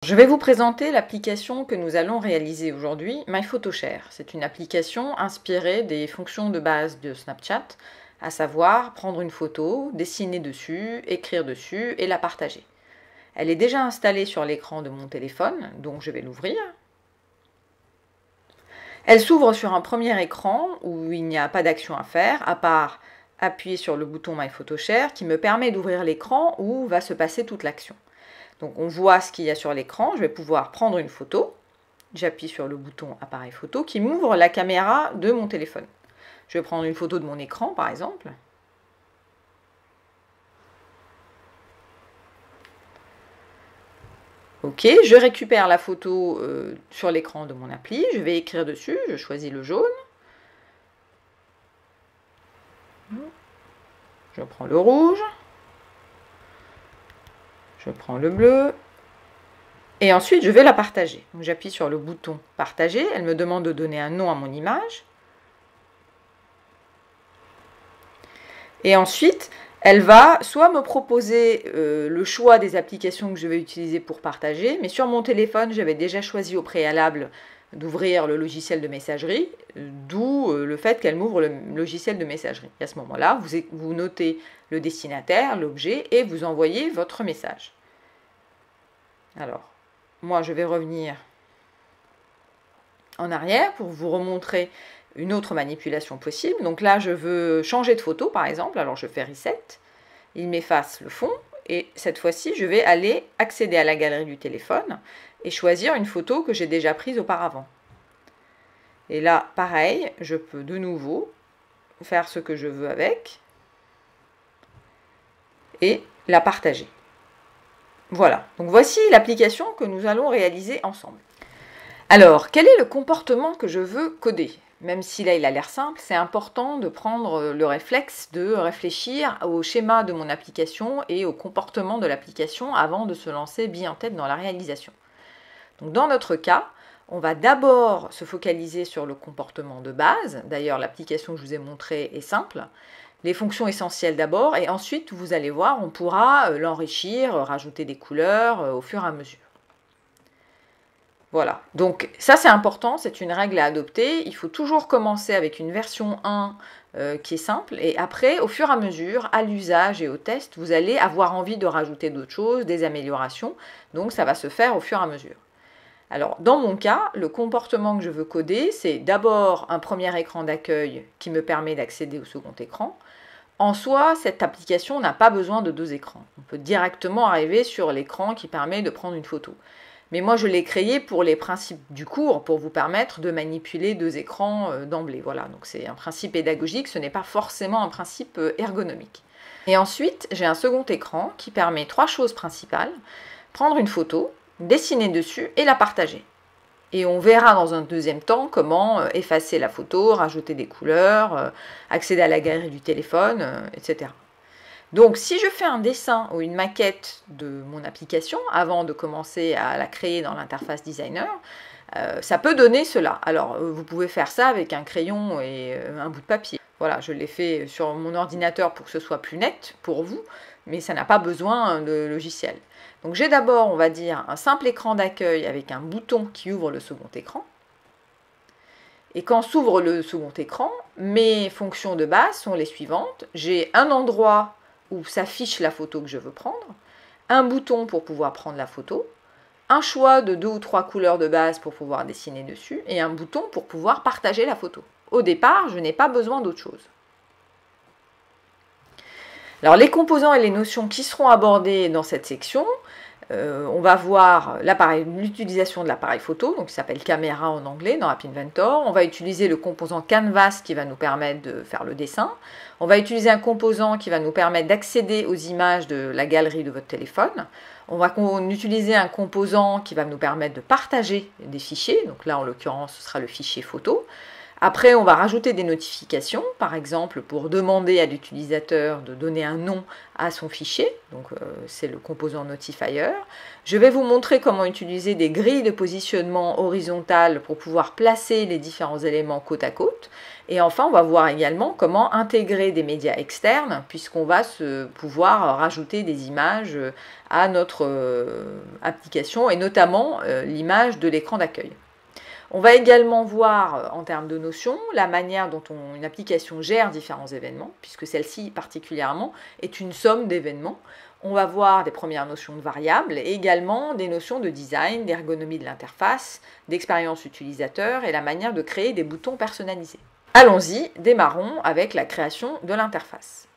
Je vais vous présenter l'application que nous allons réaliser aujourd'hui, MyPhotoShare. C'est une application inspirée des fonctions de base de Snapchat, à savoir prendre une photo, dessiner dessus, écrire dessus et la partager. Elle est déjà installée sur l'écran de mon téléphone, donc je vais l'ouvrir. Elle s'ouvre sur un premier écran où il n'y a pas d'action à faire, à part appuyer sur le bouton MyPhotoShare qui me permet d'ouvrir l'écran où va se passer toute l'action. Donc on voit ce qu'il y a sur l'écran, je vais pouvoir prendre une photo, j'appuie sur le bouton appareil photo qui m'ouvre la caméra de mon téléphone. Je vais prendre une photo de mon écran par exemple. Ok, je récupère la photo sur l'écran de mon appli, je vais écrire dessus, je choisis le jaune. Je prends le rouge. Je prends le bleu et ensuite je vais la partager. J'appuie sur le bouton partager, elle me demande de donner un nom à mon image. Et ensuite, elle va soit me proposer le choix des applications que je vais utiliser pour partager, mais sur mon téléphone, j'avais déjà choisi au préalable d'ouvrir le logiciel de messagerie, d'où le fait qu'elle m'ouvre le logiciel de messagerie. Et à ce moment-là, vous notez le destinataire, l'objet, et vous envoyez votre message. Alors, moi, je vais revenir en arrière pour vous remontrer une autre manipulation possible. Donc là, je veux changer de photo, par exemple. Alors, je fais Reset. Il m'efface le fond. Et cette fois-ci, je vais aller accéder à la galerie du téléphone et choisir une photo que j'ai déjà prise auparavant. Et là, pareil, je peux de nouveau faire ce que je veux avec et la partager. Voilà, donc voici l'application que nous allons réaliser ensemble. Alors, quel est le comportement que je veux coder? Même si là il a l'air simple, c'est important de prendre le réflexe de réfléchir au schéma de mon application et au comportement de l'application avant de se lancer bien en tête dans la réalisation. Donc dans notre cas, on va d'abord se focaliser sur le comportement de base. D'ailleurs, l'application que je vous ai montrée est simple. Les fonctions essentielles d'abord, et ensuite, vous allez voir, on pourra l'enrichir, rajouter des couleurs au fur et à mesure. Voilà, donc ça c'est important, c'est une règle à adopter. Il faut toujours commencer avec une version 1 qui est simple, et après, au fur et à mesure, à l'usage et au test, vous allez avoir envie de rajouter d'autres choses, des améliorations, donc ça va se faire au fur et à mesure. Alors, dans mon cas, le comportement que je veux coder, c'est d'abord un premier écran d'accueil qui me permet d'accéder au second écran. En soi, cette application n'a pas besoin de deux écrans. On peut directement arriver sur l'écran qui permet de prendre une photo. Mais moi, je l'ai créé pour les principes du cours, pour vous permettre de manipuler deux écrans d'emblée. Voilà, donc c'est un principe pédagogique, ce n'est pas forcément un principe ergonomique. Et ensuite, j'ai un second écran qui permet trois choses principales. Prendre une photo, dessiner dessus et la partager. Et on verra dans un deuxième temps comment effacer la photo, rajouter des couleurs, accéder à la galerie du téléphone, etc. Donc si je fais un dessin ou une maquette de mon application avant de commencer à la créer dans l'interface designer, ça peut donner cela. Alors vous pouvez faire ça avec un crayon et un bout de papier. Voilà, je l'ai fait sur mon ordinateur pour que ce soit plus net pour vous, mais ça n'a pas besoin de logiciel. Donc j'ai d'abord, on va dire, un simple écran d'accueil avec un bouton qui ouvre le second écran. Et quand s'ouvre le second écran, mes fonctions de base sont les suivantes. J'ai un endroit où s'affiche la photo que je veux prendre, un bouton pour pouvoir prendre la photo, un choix de 2 ou 3 couleurs de base pour pouvoir dessiner dessus, et un bouton pour pouvoir partager la photo. Au départ, je n'ai pas besoin d'autre chose. Alors les composants et les notions qui seront abordés dans cette section, on va voir l'utilisation de l'appareil photo, donc qui s'appelle caméra en anglais dans App Inventor. On va utiliser le composant Canvas qui va nous permettre de faire le dessin. On va utiliser un composant qui va nous permettre d'accéder aux images de la galerie de votre téléphone. On va utiliser un composant qui va nous permettre de partager des fichiers. Donc là, en l'occurrence, ce sera le fichier photo. Après, on va rajouter des notifications, par exemple pour demander à l'utilisateur de donner un nom à son fichier, donc c'est le composant notifier. Je vais vous montrer comment utiliser des grilles de positionnement horizontales pour pouvoir placer les différents éléments côte à côte. Et enfin, on va voir également comment intégrer des médias externes, puisqu'on va pouvoir rajouter des images à notre application, et notamment l'image de l'écran d'accueil. On va également voir, en termes de notions, la manière dont une application gère différents événements, puisque celle-ci particulièrement est une somme d'événements. On va voir des premières notions de variables et également des notions de design, d'ergonomie de l'interface, d'expérience utilisateur et la manière de créer des boutons personnalisés. Allons-y, démarrons avec la création de l'interface.